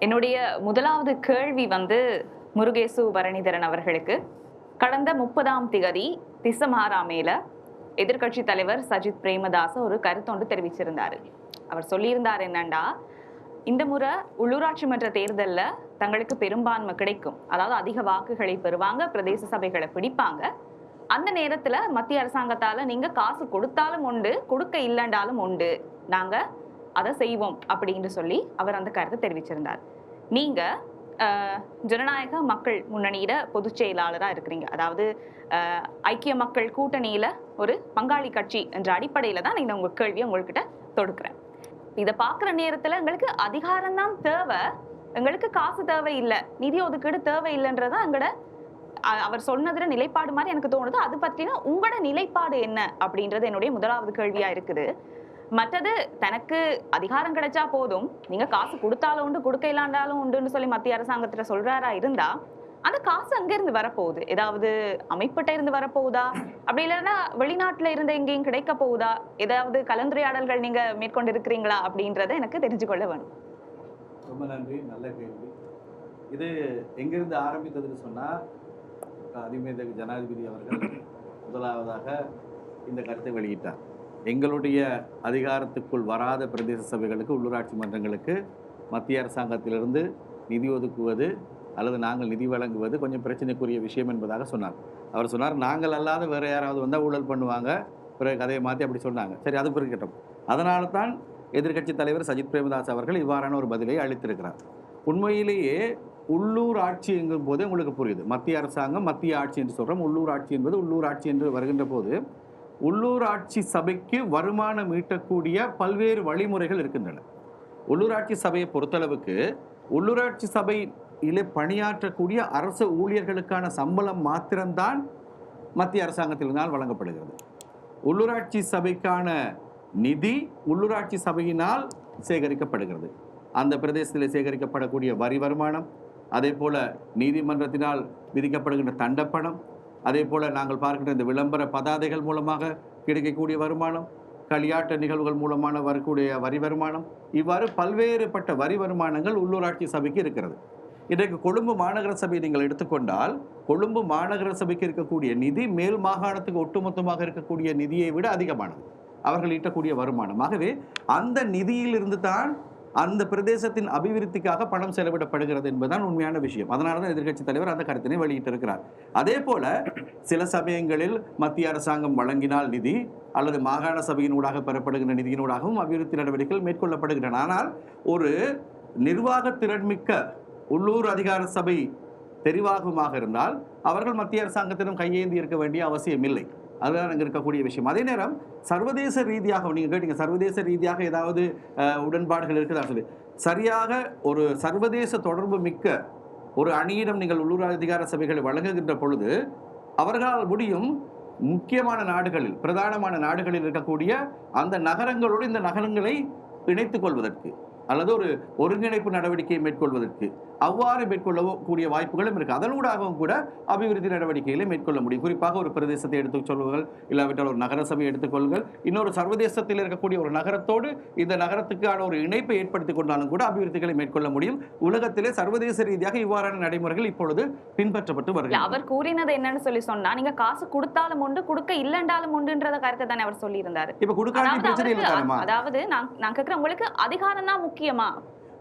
என்னுடைய முதலாவது கேள்வி முருகேசு பரணிதரன் அவர்களுக்கு. கடந்த 30ஆம் திகதி திசமாராமேல எதிர்கட்சி தலைவர் சஜித் பிரேமதாச ஒரு கருத்தொன்று தெரிவிச்சிருந்தாரு. அவர் சொல்லியிருந்தார் என்னண்டா, இந்த முறை உள்ளூராட்சி மன்ற தேர்தல்ல தங்களுக்கு பெரும்பான்மை கிடைக்கும், அதாவது அதிக வாக்குகளை பெறுவாங்க, பிரதேச சபைகளை பிடிப்பாங்க. அந்த நேரத்துல மத்திய அரசாங்கத்தால நீங்க காசு கொடுத்தாலும் உண்டு, கொடுக்க இல்லைண்டாலும் உண்டு, நாங்க அதை செய்வோம் அப்படின்னு சொல்லி அவர் அந்த கருத்தை தெரிவிச்சிருந்தார். நீங்க ஜனநாயக மக்கள் முன்னணியில பொதுச் செயலாளரா இருக்கிறீங்க, அதாவது ஐக்கிய மக்கள் கூட்டணியில ஒரு பங்காளி கட்சி என்ற அடிப்படையில தான் இந்த உங்க கேள்வியை உங்ககிட்ட தொடுக்கிறேன். இதை பார்க்குற நேரத்துல எங்களுக்கு அதிகாரம் தான் தேவை, எங்களுக்கு காசு தேவை இல்லை, நிதி ஒதுக்கீடு தேவை இல்லைன்றதான் எங்களோட அவர் சொன்னதுல நிலைப்பாடு மாதிரி எனக்கு தோணுது. அது பற்றின உங்களோட நிலைப்பாடு என்ன அப்படின்றது என்னுடைய முதலாவது கேள்வியா இருக்குது. மற்றது, தனக்கு அதிகாரம் கிடைச்சா போதும், நீங்க காசு கொடுத்தாலும் உண்டு, கொடுக்க இல்லாண்டாலும் உண்டுன்னு சொல்லி மத்திய அரசாங்கத்துல சொல்றாரா இருந்தா, அந்த காசு அங்க இருந்து வரப்போகுது, ஏதாவது அமைப்பிட்ட இருந்து வரப்போகுதா, அப்படி இல்லைன்னா வெளிநாட்டுல இருந்து எங்கேயும் கிடைக்க போகுதா, ஏதாவது கலந்துரையாடல்கள் நீங்க மேற்கொண்டு இருக்கிறீங்களா அப்படின்றத எனக்கு தெரிஞ்சுக்கொள்ள வேணும். ரொம்ப நன்றி, நல்ல கேள்வி. இது எங்கிருந்து ஆரம்பித்ததுன்னு சொன்னா, அதிமேதகு ஜனாதிபதி அவர்கள் முதலாவதாக இந்த கருத்தை வெளியிட்டார். எங்களுடைய அதிகாரத்துக்குள் வராத பிரதேச சபைகளுக்கு, உள்ளூராட்சி மன்றங்களுக்கு மத்திய அரசாங்கத்திலிருந்து நிதி ஒதுக்குவது அல்லது நாங்கள் நிதி வழங்குவது கொஞ்சம் பிரச்சனைக்குரிய விஷயம் என்பதாக சொன்னார். அவர் சொன்னார், நாங்கள் அல்லாத வேறு யாராவது வந்தால் ஊழல் பண்ணுவாங்க, பிறகு கதையை மாற்றி அப்படி சொன்னாங்க. சரி, அது பிறக்கட்டும். அதனால தான் எதிர்கட்சி தலைவர் சஜித் பிரேமதாஸ் அவர்கள் இவ்வாறான ஒரு பதிலை அளித்திருக்கிறார். உண்மையிலேயே உள்ளூர் ஆட்சி என்கும் போது உங்களுக்கு புரியுது, மத்திய அரசாங்கம் மத்திய ஆட்சி என்று சொல்கிறோம், உள்ளூர் ஆட்சி என்பது உள்ளூர் ஆட்சி என்று வருகின்ற போது உள்ளூராட்சி சபைக்கு வருமானம் ஈட்டக்கூடிய பல்வேறு வழிமுறைகள் இருக்கின்றன. உள்ளூராட்சி சபையை பொறுத்தளவுக்கு உள்ளூராட்சி சபையிலே பணியாற்றக்கூடிய அரசு ஊழியர்களுக்கான சம்பளம் மாத்திரம்தான் மத்திய அரசாங்கத்தினால் வழங்கப்படுகிறது. உள்ளூராட்சி சபைக்கான நிதி உள்ளூராட்சி சபையினால் சேகரிக்கப்படுகிறது. அந்த பிரதேசத்தில் சேகரிக்கப்படக்கூடிய வரி வருமானம், அதே போல நீதிமன்றத்தினால் விதிக்கப்படுகின்ற தண்டப்பணம், அதே போல் நாங்கள் பார்க்கின்ற இந்த விளம்பர பதாதைகள் மூலமாக கிடைக்கக்கூடிய வருமானம், களியாட்ட நிகழ்வுகள் மூலமான வரக்கூடிய வரி வருமானம், இவ்வாறு பல்வேறுபட்ட வரி வருமானங்கள் உள்ளூராட்சி சபைக்கு இருக்கிறது. இன்றைக்கு கொழும்பு மாநகர சபையை நீங்கள் எடுத்துக்கொண்டால், கொழும்பு மாநகர சபைக்கு இருக்கக்கூடிய நிதி மேல் மாகாணத்துக்கு ஒட்டுமொத்தமாக இருக்கக்கூடிய நிதியை விட அதிகமானது, அவர்கள் ஈட்டக்கூடிய வருமானம். ஆகவே அந்த நிதியிலிருந்து தான் அந்த பிரதேசத்தின் அபிவிருத்திக்காக பணம் செலவிடப்படுகிறது என்பதுதான் உண்மையான விஷயம். அதனால தான் எதிர்கட்சி தலைவர் அந்த கருத்தினை வெளியிட்டிருக்கிறார். அதே போல சில சமயங்களில் மத்திய அரசாங்கம் வழங்கினால் நிதி அல்லது மாகாண சபையினூடாக பெறப்படுகின்ற நிதியினூடாகவும் அபிவிருத்தி நடவடிக்கைகள் மேற்கொள்ளப்படுகின்றன. ஆனால் ஒரு நிர்வாக திறன்மிக்க உள்ளூர் அதிகார சபை தெரிவாகமாக இருந்தால் அவர்கள் மத்திய அரசாங்கத்திடம் கையேந்தி இருக்க வேண்டிய அவசியம் இல்லை. அதுதான் அங்கே இருக்கக்கூடிய விஷயம். அதே நேரம் சர்வதேச ரீதியாக நீங்கள் கேட்டீங்க, சர்வதேச ரீதியாக ஏதாவது உடன்பாடுகள் இருக்குதா சொல்லி. சரியாக ஒரு சர்வதேச தொடர்பு மிக்க ஒரு அணியிடம் நீங்கள் உள்ளூர் அதிகார சபைகளை வழங்குகின்ற பொழுது அவர்களால் முடியும் முக்கியமான நாடுகளில், பிரதானமான நாடுகளில் இருக்கக்கூடிய அந்த நகரங்களோடு இந்த நகரங்களை இணைத்துக் கொள்வதற்கு அல்லது ஒரு ஒருங்கிணைப்பு நடவடிக்கையை மேற்கொள்வதற்கு அவ்வாறு மேற்கொள்ளக்கூடிய வாய்ப்புகளும் இருக்குது. அதனூடாகவும் கூட அபிவிருத்தி நடவடிக்கைகளை மேற்கொள்ள முடியும். குறிப்பாக ஒரு பிரதேசத்தை எடுத்துக் சொல்லுங்கள், இல்லாவிட்டால் ஒரு நகர சபையை எடுத்துக்கொள்ளுங்கள், இன்னொரு சர்வதேசத்தில் இருக்கக்கூடிய ஒரு நகரத்தோடு இந்த நகரத்துக்கான ஒரு இணைப்பை ஏற்படுத்திக் கொண்டாலும் கூட அபிவிருத்திகளை மேற்கொள்ள முடியும். உலகத்திலே சர்வதேச ரீதியாக இவ்வாறான நடைமுறைகள் இப்பொழுது பின்பற்றப்பட்டு வருகிறது. அவர் கூறினது என்னன்னு சொல்லி சொன்னா, நீங்க காசு கொடுத்தாலும் உண்டு, கொடுக்க இல்லைண்டாலும் உண்டுன்றத கருத்தை தானே அவர் சொல்லி இருந்தாரு. இப்ப கொடுக்காத பிரச்சனை இல்லை தானே. அதாவது நான் கேட்கிறேன், உங்களுக்கு அதிகாரம் தான் முக்கியமா?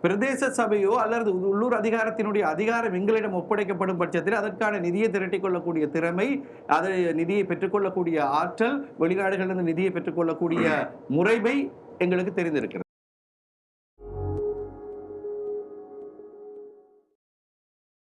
பிரதேச சபையோ அல்லது உள்ளூர் அதிகாரத்தினுடைய அதிகாரம் எங்களிடம் ஒப்படைக்கப்படும் பட்சத்தில் அதற்கான நிதியை திரட்டிக் கொள்ளக்கூடிய திறமை, அதை நிதியை பெற்றுக்கொள்ளக்கூடிய ஆற்றல், வெளிநாடுகளிலிருந்து நிதியை பெற்றுக்கொள்ளக்கூடிய முறைமை எங்களுக்கு தெரிந்திருக்கிறது.